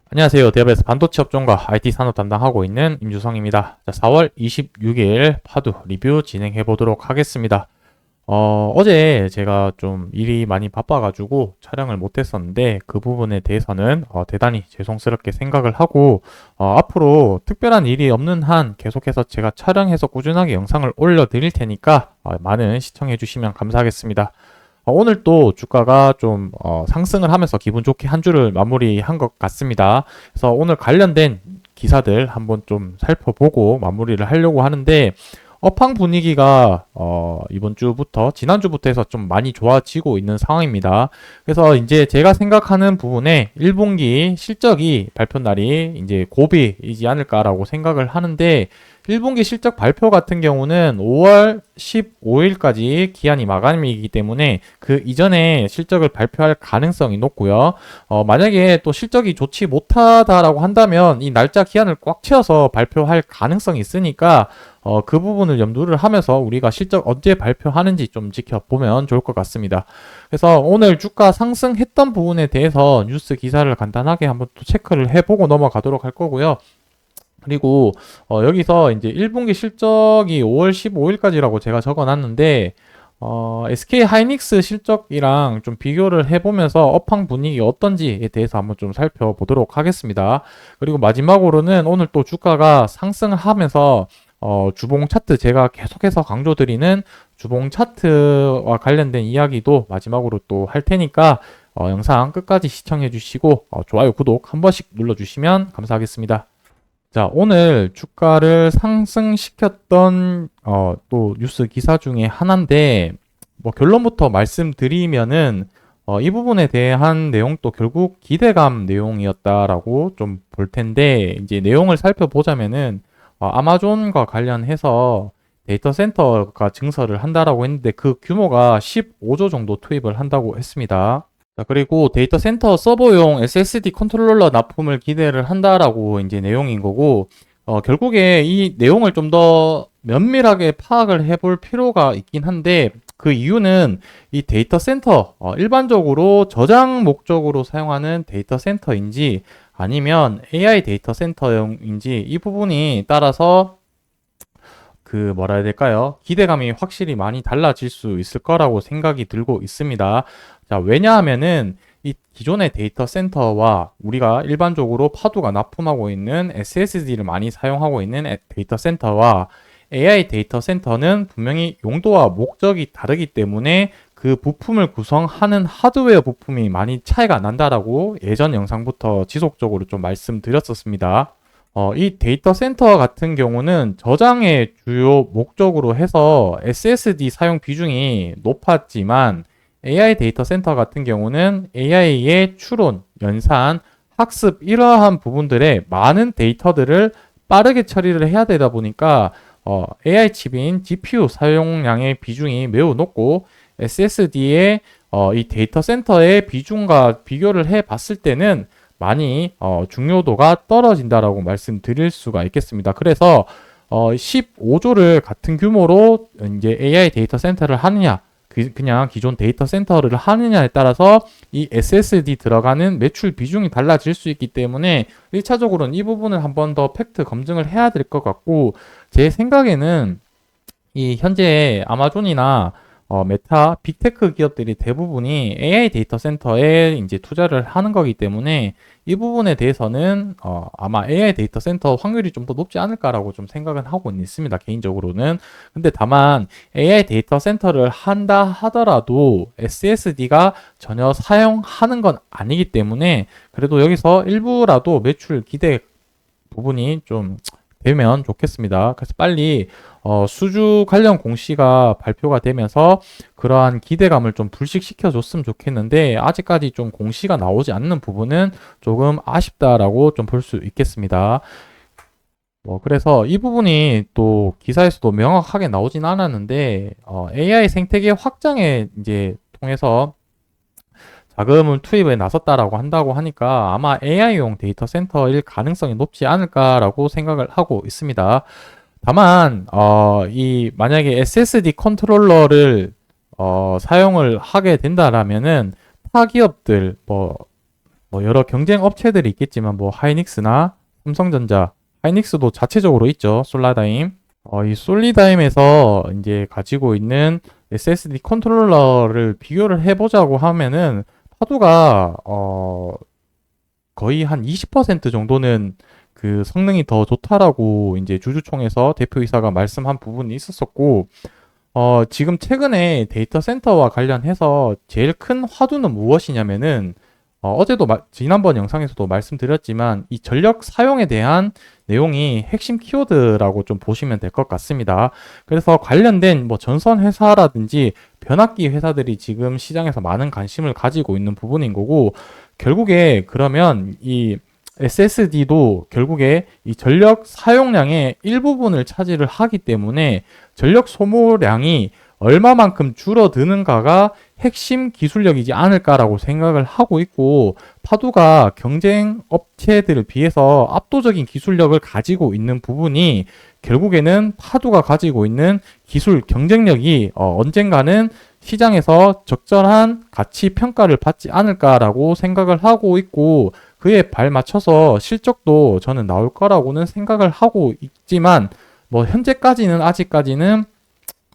안녕하세요. 대업에서 반도체 업종과 IT 산업 담당하고 있는 임주성입니다. 자, 4월 26일 파도 리뷰 진행해 보도록 하겠습니다. 어제 제가 좀 일이 많이 바빠가지고 촬영을 못했었는데 그 부분에 대해서는 대단히 죄송스럽게 생각을 하고 앞으로 특별한 일이 없는 한 계속해서 제가 촬영해서 꾸준하게 영상을 올려드릴 테니까 많은 시청해 주시면 감사하겠습니다. 오늘 또 주가가 좀 상승을 하면서 기분 좋게 한 주를 마무리한 것 같습니다. 그래서 오늘 관련된 기사들 한번 좀 살펴보고 마무리를 하려고 하는데 업황 분위기가 이번 주부터 지난주부터 해서 좀 많이 좋아지고 있는 상황입니다. 그래서 이제 제가 생각하는 부분에 1분기 실적이 발표 날이 이제 고비이지 않을까라고 생각을 하는데 1분기 실적 발표 같은 경우는 5월 15일까지 기한이 마감이기 때문에 그 이전에 실적을 발표할 가능성이 높고요. 만약에 또 실적이 좋지 못하다라고 한다면 이 날짜 기한을 꽉 채워서 발표할 가능성이 있으니까 그 부분을 염두를 하면서 우리가 실적 언제 발표하는지 좀 지켜보면 좋을 것 같습니다. 그래서 오늘 주가 상승했던 부분에 대해서 뉴스 기사를 간단하게 한번 또 체크를 해보고 넘어가도록 할 거고요. 그리고 여기서 이제 1분기 실적이 5월 15일까지라고 제가 적어놨는데 SK 하이닉스 실적이랑 좀 비교를 해보면서 업황 분위기 어떤지에 대해서 한번 좀 살펴보도록 하겠습니다. 그리고 마지막으로는 오늘 또 주가가 상승을 하면서 주봉 차트 제가 계속해서 강조드리는 주봉 차트와 관련된 이야기도 마지막으로 또 할 테니까 영상 끝까지 시청해 주시고 좋아요, 구독 한 번씩 눌러주시면 감사하겠습니다. 자, 오늘 주가를 상승시켰던 또 뉴스 기사 중에 하나인데 뭐 결론부터 말씀드리면은 이 부분에 대한 내용도 결국 기대감 내용이었다라고 좀 볼 텐데 이제 내용을 살펴보자면은 아마존과 관련해서 데이터 센터가 증설을 한다라고 했는데 그 규모가 15조 정도 투입을 한다고 했습니다. 자, 그리고 데이터 센터 서버용 SSD 컨트롤러 납품을 기대를 한다라고 이제 내용인 거고, 결국에 이 내용을 좀 더 면밀하게 파악을 해볼 필요가 있긴 한데, 그 이유는 이 데이터 센터, 일반적으로 저장 목적으로 사용하는 데이터 센터인지 아니면 AI 데이터 센터용인지 이 부분이 따라서 그 뭐라 해야 될까요? 기대감이 확실히 많이 달라질 수 있을 거라고 생각이 들고 있습니다. 자, 왜냐하면은 이 기존의 데이터 센터와 우리가 일반적으로 파도가 납품하고 있는 SSD를 많이 사용하고 있는 데이터 센터와 AI 데이터 센터는 분명히 용도와 목적이 다르기 때문에 그 부품을 구성하는 하드웨어 부품이 많이 차이가 난다라고 예전 영상부터 지속적으로 좀 말씀드렸었습니다. 이 데이터 센터 같은 경우는 저장의 주요 목적으로 해서 SSD 사용 비중이 높았지만 AI 데이터 센터 같은 경우는 AI의 추론, 연산, 학습 이러한 부분들의 많은 데이터들을 빠르게 처리를 해야 되다 보니까 AI 칩인 GPU 사용량의 비중이 매우 높고 SSD의 이 데이터 센터의 비중과 비교를 해 봤을 때는 많이 중요도가 떨어진다라고 말씀드릴 수가 있겠습니다. 그래서 15조를 같은 규모로 이제 AI 데이터 센터를 하느냐, 그냥 기존 데이터 센터를 하느냐에 따라서 이 SSD 들어가는 매출 비중이 달라질 수 있기 때문에 1차적으로는 이 부분을 한번 더 팩트 검증을 해야 될 것 같고, 제 생각에는 이 현재 아마존이나 메타, 빅테크 기업들이 대부분이 AI 데이터 센터에 이제 투자를 하는 거기 때문에 이 부분에 대해서는 아마 AI 데이터 센터 확률이 좀 더 높지 않을까라고 좀 생각은 하고 있습니다. 개인적으로는. 근데 다만 AI 데이터 센터를 한다 하더라도 SSD가 전혀 사용하는 건 아니기 때문에 그래도 여기서 일부라도 매출 기대 부분이 좀 되면 좋겠습니다. 그래서 빨리 수주 관련 공시가 발표가 되면서 그러한 기대감을 좀 불식시켜 줬으면 좋겠는데 아직까지 좀 공시가 나오지 않는 부분은 조금 아쉽다라고 좀 볼 수 있겠습니다. 그래서 이 부분이 또 기사에서도 명확하게 나오진 않았는데 AI 생태계 확장에 이제 통해서 자금을 투입에 나섰다라고 한다고 하니까 아마 AI용 데이터 센터일 가능성이 높지 않을까라고 생각을 하고 있습니다. 다만 이 만약에 SSD 컨트롤러를 사용을 하게 된다라면은 타 기업들 여러 경쟁 업체들이 있겠지만 뭐 하이닉스나 삼성전자, 하이닉스도 자체적으로 있죠. 솔라다임. 이 솔리다임에서 이제 가지고 있는 SSD 컨트롤러를 비교를 해보자고 하면은 파도가 거의 한 20% 정도는 그 성능이 더 좋다라고 이제 주주총회에서 대표이사가 말씀한 부분이 있었었고, 지금 최근에 데이터 센터와 관련해서 제일 큰 화두는 무엇이냐면은, 어제도 지난번 영상에서도 말씀드렸지만 이 전력 사용에 대한 내용이 핵심 키워드라고 좀 보시면 될 것 같습니다. 그래서 관련된 뭐 전선 회사라든지 변압기 회사들이 지금 시장에서 많은 관심을 가지고 있는 부분인 거고, 결국에 그러면 이 SSD도 결국에 이 전력 사용량의 일부분을 차지를 하기 때문에 전력 소모량이 얼마만큼 줄어드는가가 핵심 기술력이지 않을까라고 생각을 하고 있고, 파두가 경쟁 업체들을 비해서 압도적인 기술력을 가지고 있는 부분이 결국에는 파두가 가지고 있는 기술 경쟁력이 언젠가는 시장에서 적절한 가치 평가를 받지 않을까라고 생각을 하고 있고, 그에 발맞춰서 실적도 저는 나올 거라고는 생각을 하고 있지만, 뭐 현재까지는 아직까지는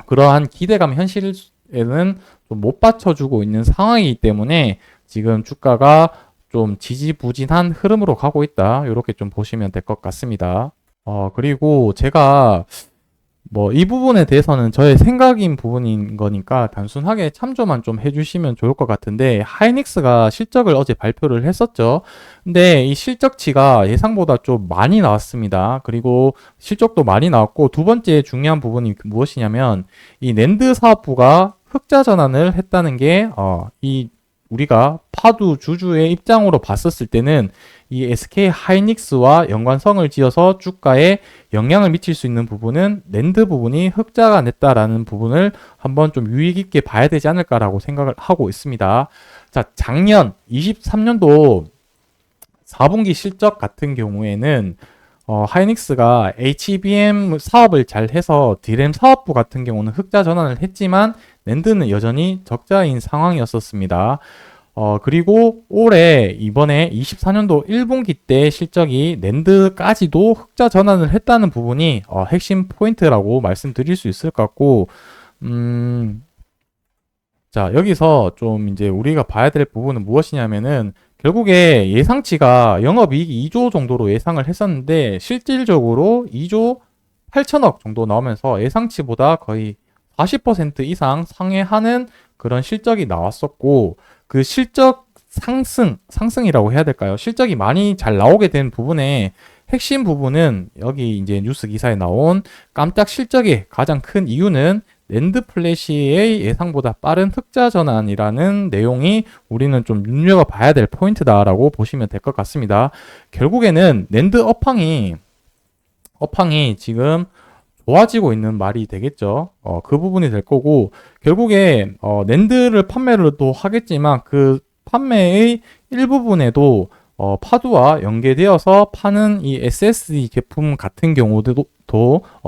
그러한 기대감 현실에는 좀 못 받쳐주고 있는 상황이기 때문에 지금 주가가 좀 지지부진한 흐름으로 가고 있다. 이렇게 좀 보시면 될 것 같습니다. 그리고 제가 뭐 이 부분에 대해서는 저의 생각인 부분인 거니까 단순하게 참조만 좀 해주시면 좋을 것 같은데, 하이닉스가 실적을 어제 발표를 했었죠. 근데 이 실적치가 예상보다 좀 많이 나왔습니다. 그리고 실적도 많이 나왔고, 두 번째 중요한 부분이 무엇이냐면 이 낸드 사업부가 흑자 전환을 했다는 게 이 우리가 파두 주주의 입장으로 봤었을 때는 이 SK 하이닉스와 연관성을 지어서 주가에 영향을 미칠 수 있는 부분은 낸드 부분이 흑자가 냈다라는 부분을 한번 좀 유의 깊게 봐야 되지 않을까라고 생각을 하고 있습니다. 자, 작년 23년도 4분기 실적 같은 경우에는 하이닉스가 HBM 사업을 잘 해서 D램 사업부 같은 경우는 흑자 전환을 했지만 낸드는 여전히 적자인 상황이었었습니다. 그리고 올해 이번에 24년도 1분기 때 실적이 낸드까지도 흑자 전환을 했다는 부분이 핵심 포인트라고 말씀드릴 수 있을 것 같고, 자, 여기서 좀 이제 우리가 봐야 될 부분은 무엇이냐면은 결국에 예상치가 영업이익이 2조 정도로 예상을 했었는데 실질적으로 2조 8천억 정도 나오면서 예상치보다 거의 40% 이상 상회하는 그런 실적이 나왔었고, 그 실적 상승이라고 해야 될까요? 실적이 많이 잘 나오게 된 부분에 핵심 부분은 여기 이제 뉴스 기사에 나온 깜짝 실적의 가장 큰 이유는 낸드 플래시의 예상보다 빠른 흑자 전환이라는 내용이 우리는 좀 눈여겨봐야 될 포인트다라고 보시면 될 것 같습니다. 결국에는 낸드 업황이 지금 좋아지고 있는 말이 되겠죠. 그 부분이 될 거고, 결국에 낸드를 판매를 또 하겠지만 그 판매의 일부분에도 파두와 연계되어서 파는 이 SSD 제품 같은 경우도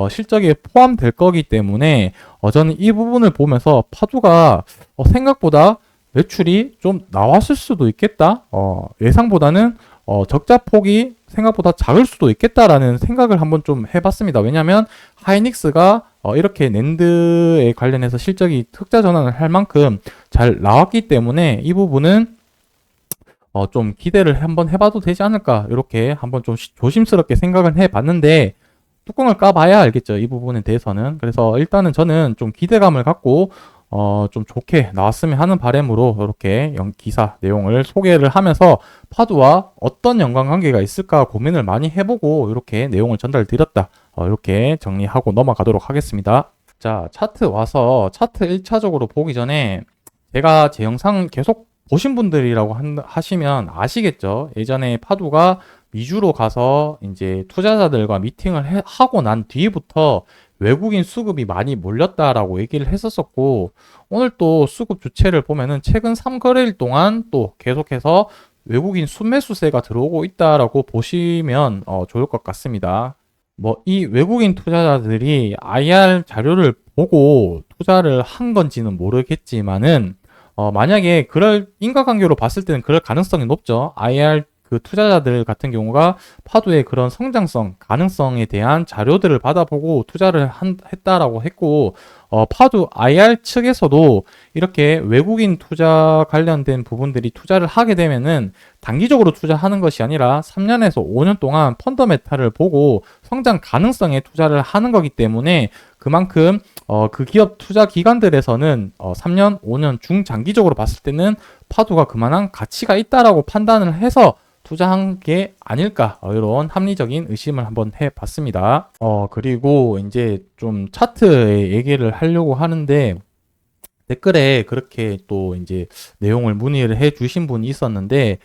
실적에 포함될 거기 때문에 저는 이 부분을 보면서 파두가 생각보다 매출이 좀 나왔을 수도 있겠다. 예상보다는 적자 폭이 생각보다 작을 수도 있겠다라는 생각을 한번 좀 해봤습니다. 왜냐하면 하이닉스가 이렇게 낸드에 관련해서 실적이 흑자 전환을 할 만큼 잘 나왔기 때문에 이 부분은 좀 기대를 한번 해봐도 되지 않을까, 이렇게 한번 좀 조심스럽게 생각을 해봤는데 뚜껑을 까봐야 알겠죠, 이 부분에 대해서는. 그래서 일단은 저는 좀 기대감을 갖고 좀 좋게 나왔으면 하는 바람으로 이렇게 기사 내용을 소개를 하면서 파두와 어떤 연관관계가 있을까 고민을 많이 해보고 이렇게 내용을 전달드렸다. 이렇게 정리하고 넘어가도록 하겠습니다. 자, 차트 와서 차트 1차적으로 보기 전에 제가 제 영상 계속 보신 분들이라고 하시면 아시겠죠. 예전에 파두가 미주로 가서 이제 투자자들과 미팅을 하고 난 뒤부터 외국인 수급이 많이 몰렸다라고 얘기를 했었었고, 오늘 또 수급 주체를 보면은 최근 3거래일 동안 또 계속해서 외국인 순매수세가 들어오고 있다라고 보시면 좋을 것 같습니다. 뭐 이 외국인 투자자들이 IR 자료를 보고 투자를 한 건지는 모르겠지만은 만약에 그럴 인과관계로 봤을 때는 그럴 가능성이 높죠. IR 그 투자자들 같은 경우가 파도의 그런 성장성, 가능성에 대한 자료들을 받아보고 투자를 했다라고 했고, 파도 IR 측에서도 이렇게 외국인 투자 관련된 부분들이 투자를 하게 되면은 단기적으로 투자하는 것이 아니라 3년에서 5년 동안 펀더메탈을 보고 성장 가능성에 투자를 하는 거기 때문에 그만큼 그 기업 투자 기관들에서는 3년, 5년 중장기적으로 봤을 때는 파도가 그만한 가치가 있다라고 판단을 해서 투자한 게 아닐까, 이런 합리적인 의심을 한번 해봤습니다. 그리고 이제 좀 차트의 얘기를 하려고 하는데 댓글에 그렇게 또 이제 내용을 문의를 해 주신 분이 있었는데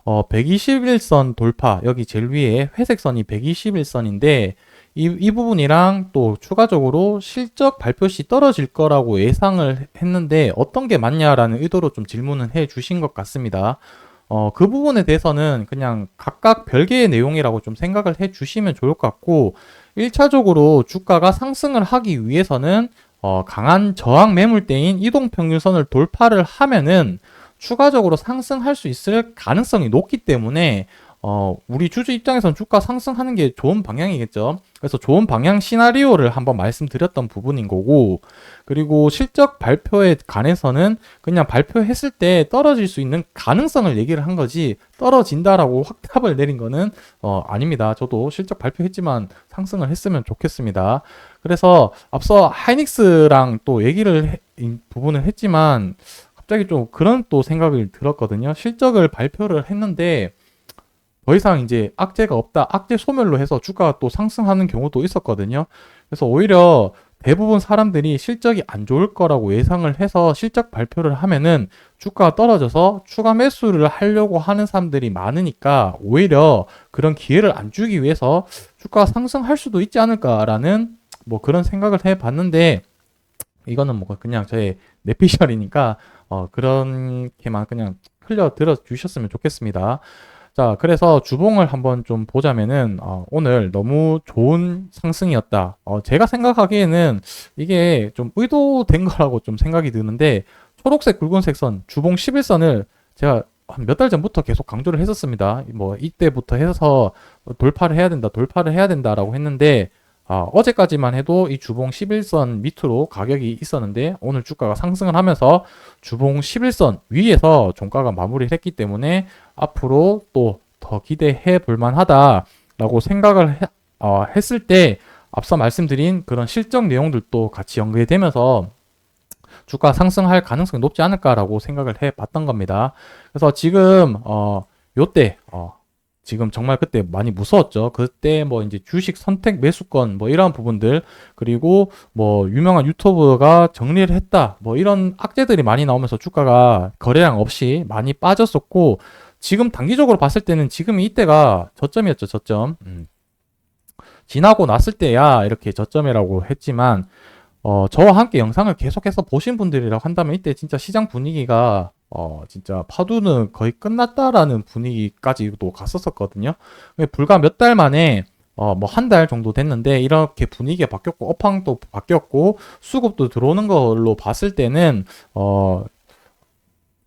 121선 돌파, 여기 제일 위에 회색 선이 121선인데 이 부분이랑 또 추가적으로 실적 발표 시 떨어질 거라고 예상을 했는데 어떤 게 맞냐라는 의도로 좀 질문을 해 주신 것 같습니다. 그 부분에 대해서는 그냥 각각 별개의 내용이라고 좀 생각을 해 주시면 좋을 것 같고, 1차적으로 주가가 상승을 하기 위해서는 강한 저항 매물대인 이동평균선을 돌파를 하면은 추가적으로 상승할 수 있을 가능성이 높기 때문에 우리 주주 입장에서는 주가 상승하는 게 좋은 방향이겠죠. 그래서 좋은 방향 시나리오를 한번 말씀드렸던 부분인 거고, 그리고 실적 발표에 관해서는 그냥 발표했을 때 떨어질 수 있는 가능성을 얘기를 한 거지, 떨어진다라고 확답을 내린 거는 아닙니다. 저도 실적 발표했지만 상승을 했으면 좋겠습니다. 그래서 앞서 하이닉스랑 또 얘기를 부분을 했지만 갑자기 좀 그런 또 생각을 들었거든요. 실적을 발표를 했는데 더 이상 이제 악재가 없다, 악재 소멸로 해서 주가가 또 상승하는 경우도 있었거든요. 그래서 오히려 대부분 사람들이 실적이 안 좋을 거라고 예상을 해서 실적 발표를 하면은 주가가 떨어져서 추가 매수를 하려고 하는 사람들이 많으니까 오히려 그런 기회를 안 주기 위해서 주가가 상승할 수도 있지 않을까라는 뭐 그런 생각을 해봤는데, 이거는 뭐 그냥 저의 내피셜이니까 그렇게만 그냥 흘려 들어 주셨으면 좋겠습니다. 자, 그래서 주봉을 한번 좀 보자면은 오늘 너무 좋은 상승이었다. 제가 생각하기에는 이게 좀 의도된 거라고 좀 생각이 드는데, 초록색 굵은색 선 주봉 11선을 제가 한 몇 달 전부터 계속 강조를 했었습니다. 뭐 이때부터 해서 돌파를 해야 된다, 돌파를 해야 된다라고 했는데 어제까지만 해도 이 주봉 11선 밑으로 가격이 있었는데 오늘 주가가 상승을 하면서 주봉 11선 위에서 종가가 마무리를 했기 때문에 앞으로 또 더 기대해 볼 만하다라고 생각을 했을 때 앞서 말씀드린 그런 실적 내용들도 같이 연계되면서 주가 상승할 가능성이 높지 않을까라고 생각을 해 봤던 겁니다. 그래서 지금 요때 지금 정말 그때 많이 무서웠죠. 그때 뭐 이제 주식 선택 매수권 뭐 이런 부분들, 그리고 뭐 유명한 유튜버가 정리를 했다 뭐 이런 악재들이 많이 나오면서 주가가 거래량 없이 많이 빠졌었고, 지금 단기적으로 봤을 때는 지금 이때가 저점이었죠. 저점. 지나고 났을 때야 이렇게 저점이라고 했지만 저와 함께 영상을 계속해서 보신 분들이라고 한다면 이때 진짜 시장 분위기가 진짜 파도는 거의 끝났다라는 분위기까지도 갔었거든요. 불과 몇 달 만에 뭐 한 달 정도 됐는데 이렇게 분위기가 바뀌었고 업황도 바뀌었고 수급도 들어오는 걸로 봤을 때는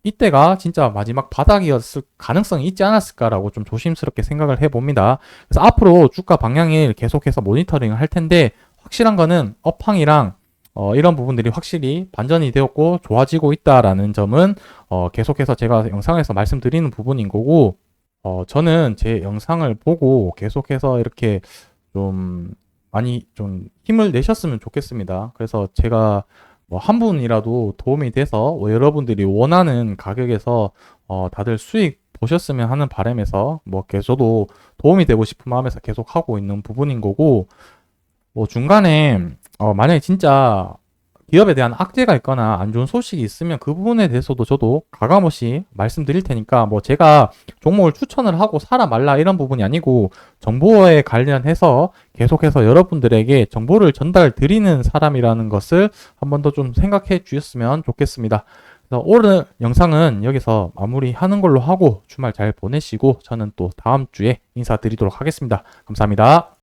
이때가 진짜 마지막 바닥이었을 가능성이 있지 않았을까라고 좀 조심스럽게 생각을 해봅니다. 그래서 앞으로 주가 방향을 계속해서 모니터링을 할 텐데, 확실한 거는 업황이랑 이런 부분들이 확실히 반전이 되었고 좋아지고 있다라는 점은 계속해서 제가 영상에서 말씀드리는 부분인 거고, 저는 제 영상을 보고 계속해서 이렇게 좀 많이 좀 힘을 내셨으면 좋겠습니다. 그래서 제가 뭐 한 분이라도 도움이 돼서 여러분들이 원하는 가격에서 다들 수익 보셨으면 하는 바람에서 뭐 저도 도움이 되고 싶은 마음에서 계속 하고 있는 부분인 거고, 뭐 중간에 만약에 진짜 기업에 대한 악재가 있거나 안 좋은 소식이 있으면 그 부분에 대해서도 저도 가감없이 말씀드릴 테니까, 뭐 제가 종목을 추천을 하고 사라 말라 이런 부분이 아니고 정보에 관련해서 계속해서 여러분들에게 정보를 전달 드리는 사람이라는 것을 한 번 더 좀 생각해 주셨으면 좋겠습니다. 그래서 오늘 영상은 여기서 마무리하는 걸로 하고 주말 잘 보내시고 저는 또 다음 주에 인사드리도록 하겠습니다. 감사합니다.